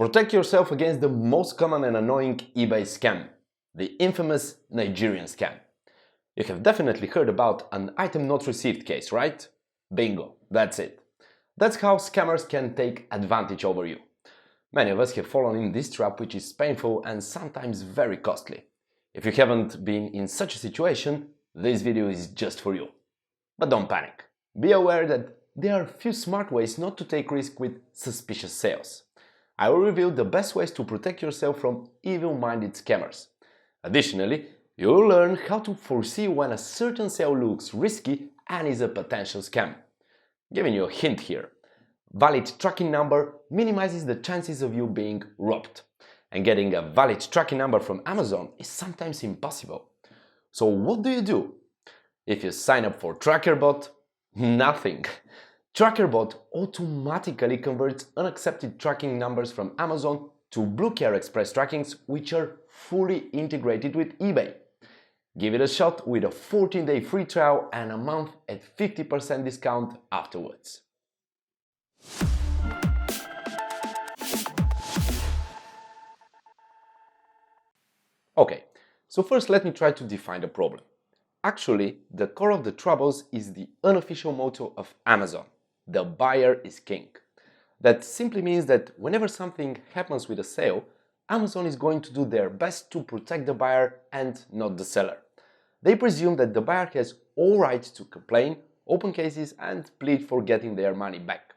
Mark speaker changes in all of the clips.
Speaker 1: Protect yourself against the most common and annoying eBay scam, the infamous Nigerian scam. You have definitely heard about an item not received case, right? Bingo, that's it. That's how scammers can take advantage over you. Many of us have fallen in this trap, which is painful and sometimes very costly. If you haven't been in such a situation, this video is just for you. But don't panic. Be aware that there are a few smart ways not to take risk with suspicious sales. I will reveal the best ways to protect yourself from evil-minded scammers. Additionally, you will learn how to foresee when a certain sale looks risky and is a potential scam. Giving you a hint here. Valid tracking number minimizes the chances of you being robbed. And getting a valid tracking number from Amazon is sometimes impossible. So what do? If you sign up for Trackerbot, nothing. Trackerbot automatically converts unaccepted tracking numbers from Amazon to bluecare express trackings, which are fully integrated with eBay. Give it a shot with a 14-day free trial and a month at 50% discount afterwards. Okay, so first let me try to define the problem. Actually, the core of the troubles is the unofficial motto of Amazon: the buyer is king. That simply means that whenever something happens with a sale, Amazon is going to do their best to protect the buyer and not the seller. They presume that the buyer has all rights to complain, open cases, and plead for getting their money back.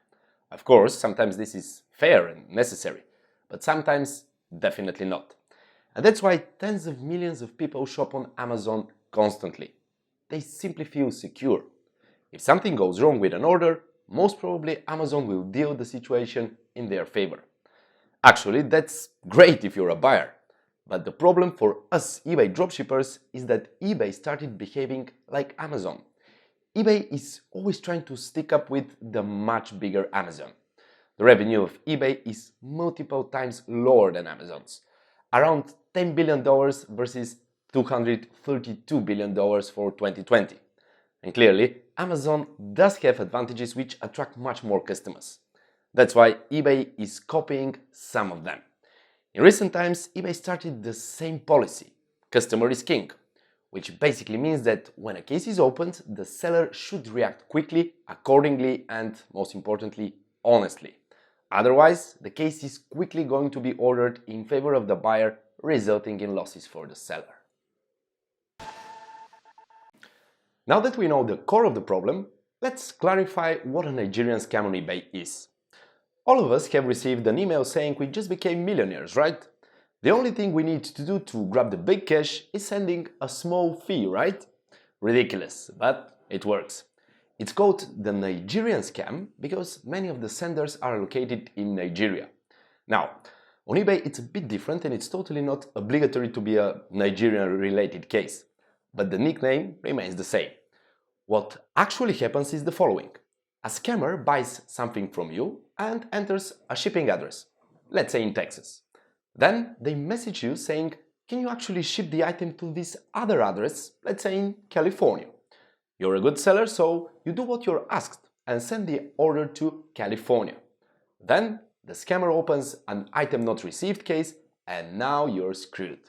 Speaker 1: Of course, sometimes this is fair and necessary, but sometimes definitely not. And that's why tens of millions of people shop on Amazon constantly. They simply feel secure. If something goes wrong with an order, most probably Amazon will deal with the situation in their favor. Actually, that's great if you're a buyer. But the problem for us eBay dropshippers is that eBay started behaving like Amazon. eBay is always trying to stick up with the much bigger Amazon. The revenue of eBay is multiple times lower than Amazon's, around $10 billion versus $232 billion for 2020. And clearly, Amazon does have advantages which attract much more customers. That's why eBay is copying some of them. In recent times, eBay started the same policy: customer is king, which basically means that when a case is opened, the seller should react quickly, accordingly, and most importantly, honestly. Otherwise, the case is quickly going to be ordered in favor of the buyer, resulting in losses for the seller. Now that we know the core of the problem, let's clarify what a Nigerian scam on eBay is. All of us have received an email saying we just became millionaires, right? The only thing we need to do to grab the big cash is sending a small fee, right? Ridiculous, but it works. It's called the Nigerian scam because many of the senders are located in Nigeria. Now, on eBay it's a bit different and it's totally not obligatory to be a Nigerian-related case, but the nickname remains the same. What actually happens is the following. A scammer buys something from you and enters a shipping address, let's say in Texas. Then they message you saying, can you actually ship the item to this other address, let's say in California? You're a good seller, so you do what you're asked and send the order to California. Then the scammer opens an item not received case and now you're screwed.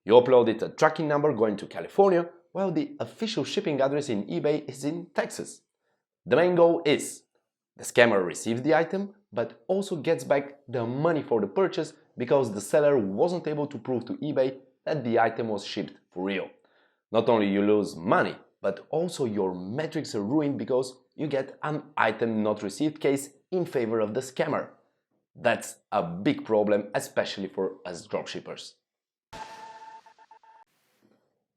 Speaker 1: You uploaded a tracking number going to California while the official shipping address in eBay is in Texas. The main goal is the scammer receives the item but also gets back the money for the purchase because the seller wasn't able to prove to eBay that the item was shipped for real. Not only you lose money, but also your metrics are ruined because you get an item not received case in favor of the scammer. That's a big problem, especially for us dropshippers.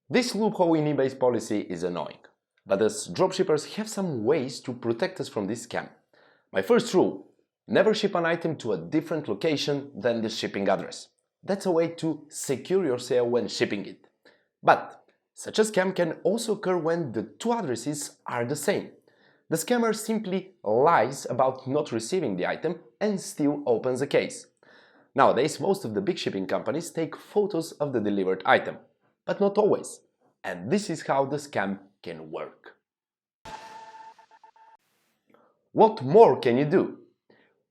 Speaker 1: This loophole in eBay's policy is annoying, but us dropshippers have some ways to protect us from this scam. My first rule: never ship an item to a different location than the shipping address. That's a way to secure your sale when shipping it. But such a scam can also occur when the two addresses are the same. The scammer simply lies about not receiving the item and still opens a case. Nowadays, most of the big shipping companies take photos of the delivered item, but not always. And this is how the scam can work. What more can you do?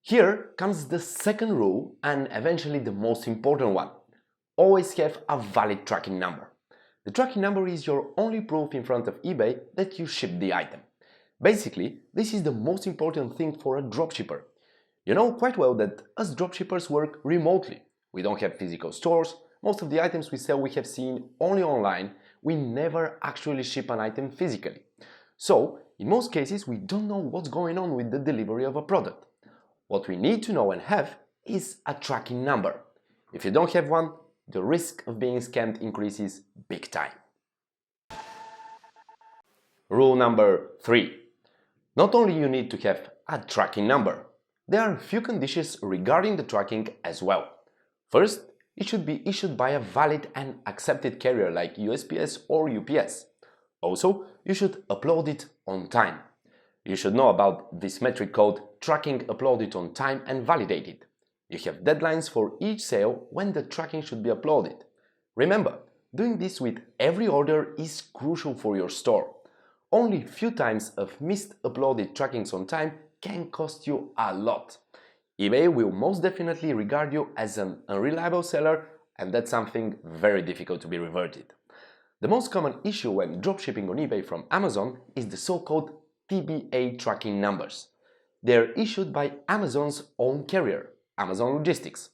Speaker 1: Here comes the second rule and eventually the most important one. Always have a valid tracking number. The tracking number is your only proof in front of eBay that you shipped the item. Basically, this is the most important thing for a dropshipper. You know quite well that us dropshippers work remotely. We don't have physical stores. Most of the items we sell we have seen only online. We never actually ship an item physically. So, in most cases, we don't know what's going on with the delivery of a product. What we need to know and have is a tracking number. If you don't have one, the risk of being scammed increases big time. Rule number 3. Not only you need to have a tracking number, there are a few conditions regarding the tracking as well. First, it should be issued by a valid and accepted carrier like USPS or UPS. Also, you should upload it on time. You should know about this metric called tracking uploaded on time and validated. You have deadlines for each sale when the tracking should be uploaded. Remember, doing this with every order is crucial for your store. Only few times of missed uploaded trackings on time can cost you a lot. eBay will most definitely regard you as an unreliable seller, and that's something very difficult to be reverted. The most common issue when dropshipping on eBay from Amazon is the so-called TBA tracking numbers. They are issued by Amazon's own carrier, Amazon Logistics.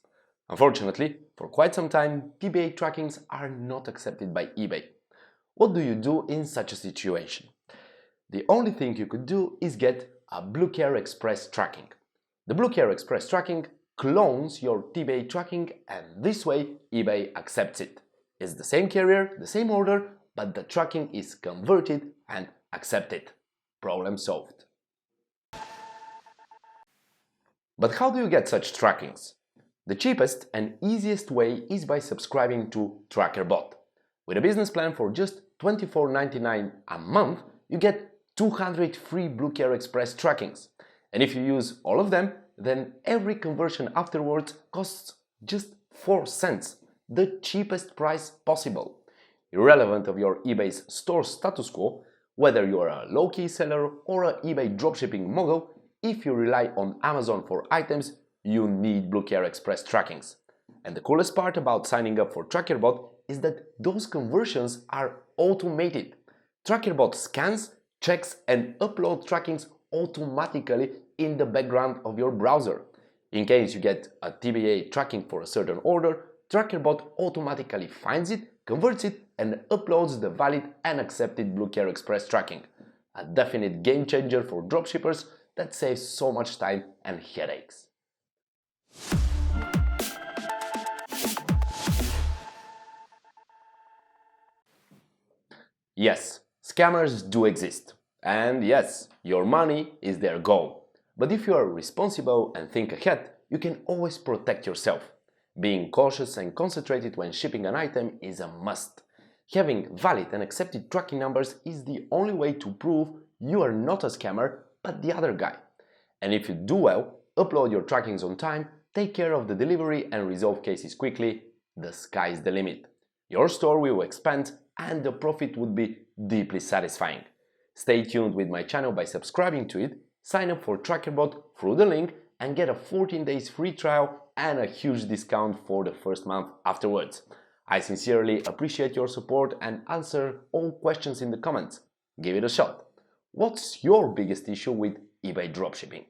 Speaker 1: Unfortunately, for quite some time, TBA trackings are not accepted by eBay. What do you do in such a situation? The only thing you could do is get a bluecare Express tracking. The bluecare Express tracking clones your TBA tracking, and this way eBay accepts it. It's the same carrier, the same order, but the tracking is converted and accepted. Problem solved. But how do you get such trackings? The cheapest and easiest way is by subscribing to Trackerbot. With a business plan for just $24.99 a month, you get 200 free bluecare Express trackings. And if you use all of them, then every conversion afterwards costs just 4 cents, the cheapest price possible. Irrelevant of your eBay's store status quo, whether you are a low-key seller or an eBay dropshipping mogul, if you rely on Amazon for items, you need bluecare Express trackings. And the coolest part about signing up for Trackerbot is that those conversions are automated. Trackerbot scans, checks and uploads trackings automatically in the background of your browser. In case you get a TBA tracking for a certain order, Trackerbot automatically finds it, converts it and uploads the valid and accepted bluecare Express tracking. A definite game changer for dropshippers that saves so much time and headaches. Yes, scammers do exist. And yes, your money is their goal. But if you are responsible and think ahead, you can always protect yourself. Being cautious and concentrated when shipping an item is a must. Having valid and accepted tracking numbers is the only way to prove you are not a scammer, but the other guy. And if you do well, upload your trackings on time, take care of the delivery and resolve cases quickly, the sky's the limit. Your store will expand and the profit would be deeply satisfying. Stay tuned with my channel by subscribing to it, sign up for Trackerbot through the link and get a 14 days free trial and a huge discount for the first month afterwards. I sincerely appreciate your support and answer all questions in the comments. Give it a shot. What's your biggest issue with eBay dropshipping?